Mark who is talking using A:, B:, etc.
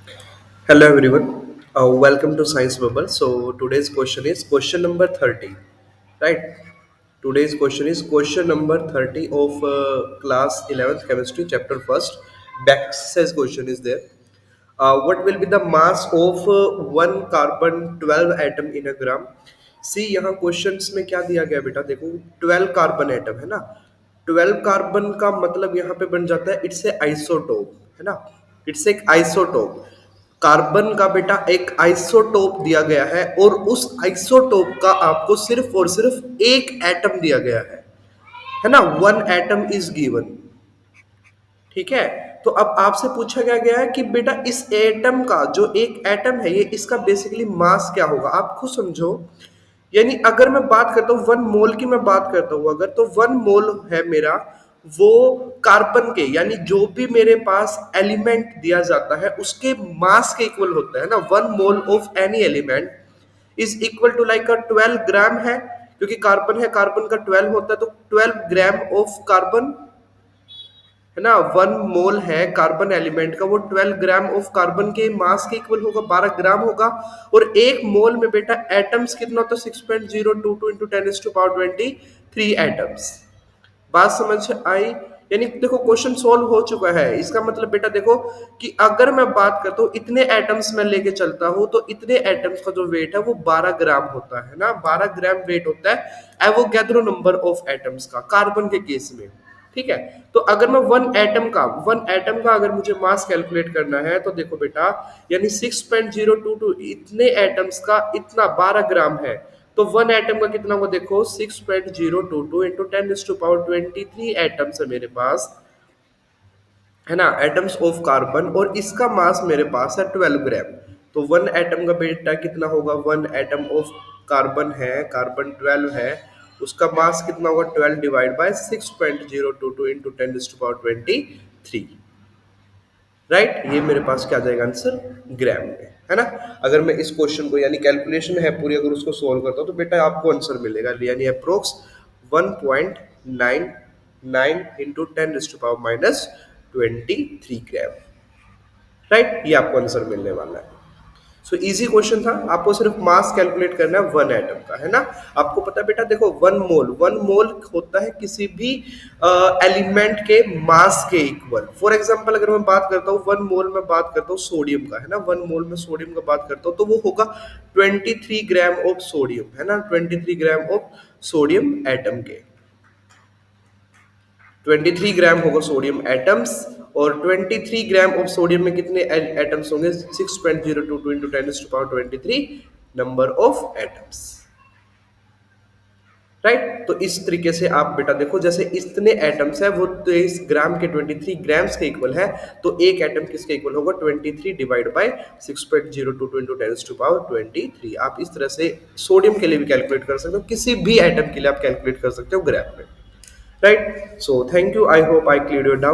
A: Hello everyone. Welcome to Science Bubble. So today's question is question number 30. Right? Today's question is question number 30 of class 11th chemistry chapter 1st. Back says question is there. What will be the mass of one carbon 12 atom in a gram? सी यहाँ questions में क्या दिया गया बेटा देखो 12 carbon atom है ना 12 carbon का मतलब यहाँ पे बन जाता है इट्स ए आइसोटोप है ना इट्स एक आइसोटोप कार्बन का बेटा एक आइसोटोप दिया गया है और उस आइसोटोप का आपको सिर्फ और सिर्फ एक एटम दिया गया है ना वन एटम इज गिवन ठीक है तो अब आपसे पूछा गया है कि बेटा इस एटम का जो एक एटम है ये इसका बेसिकली मास क्या होगा आप खुद समझो यानी अगर मैं बात करता हूँ वन मोल की मैं बात करता हूँ अगर तो वन मोल है मेरा वो कार्बन के यानी जो भी मेरे पास एलिमेंट दिया जाता है उसके मास के इक्वल होता है ना one mole of any element is equal to like 12 gram है क्योंकि कार्बन है कार्बन का 12 होता है तो 12 ग्राम ऑफ कार्बन है ना वन मोल है कार्बन एलिमेंट का वो 12 ग्राम ऑफ कार्बन के मास के इक्वल होगा 12 ग्राम होगा और एक मोल में बेटा एटम्स कितना होता है 6.022 इंटू 10 टू पावर 23 एटम्स बात समझ आई यानी देखो क्वेश्चन सॉल्व हो चुका है इसका मतलब बेटा देखो कि अगर मैं बात करता हूँ इतने एटम्स में लेके चलता हूँ तो इतने एटम्स का जो वेट है वो 12 ग्राम होता है ना 12 ग्राम वेट होता है एवोगैड्रो नंबर ऑफ एटम्स का कार्बन के केस में ठीक है तो अगर मैं वन एटम का अगर मुझे मास कैलकुलेट करना है तो देखो बेटा यानी 6.022 इतने एटम्स का इतना 12 ग्राम है तो वन एटम का कितना होगा देखो 6.022 इंटू 10 टू पावर 23 एटम्स है मेरे पास है ना एटम्स ऑफ कार्बन और इसका मास मेरे पास है 12 ग्राम तो वन एटम का बेटा कितना होगा वन एटम ऑफ कार्बन है कार्बन 12 है उसका मास कितना होगा 12 divide by 6.022 into 10 to power 23 right ये मेरे पास क्या आ जाएगा आंसर ग्राम में है ना अगर मैं इस क्वेश्चन को यानी कैलकुलेशन है पूरी अगर उसको सोल्व करता हूँ तो बेटा आपको आंसर मिलेगा यानी approx 1.99 into 10 to power -23 gram right ये आपको आंसर मिलने वाला है सो इजी क्वेश्चन था आपको सिर्फ मास कैलकुलेट करना है वन एटम का है ना आपको पता है बेटा देखो वन मोल होता है किसी भी एलिमेंट के मास के इक्वल फॉर एग्जांपल अगर मैं बात करता हूँ वन मोल में बात करता हूँ सोडियम का है ना वन मोल में सोडियम का बात करता हूँ तो वो होगा 23 ग्राम ऑफ सोडियम है ना 23 ग्राम ऑफ सोडियम एटम के 23 ग्राम होगा सोडियम एटम्स और 23 ग्राम ऑफ सोडियम में कितने एटम्स होंगे 6.022 into 10 to power 23 number of atoms right तो इस तरीके से आप बेटा देखो जैसे इतने एटम्स है वो 23 ग्राम के 23 ग्राम्स के इक्वल है तो एक एटम किसके इक्वल होगा 23 divide by 6.022 into 10 to power 23 आप इस तरह से सोडियम के लिए भी कैलकुलेट कर सकते हो किसी भी एटम के लिए आप कैलकुलेट कर सकते हो ग्राम में right so thank you I hope I cleared your doubt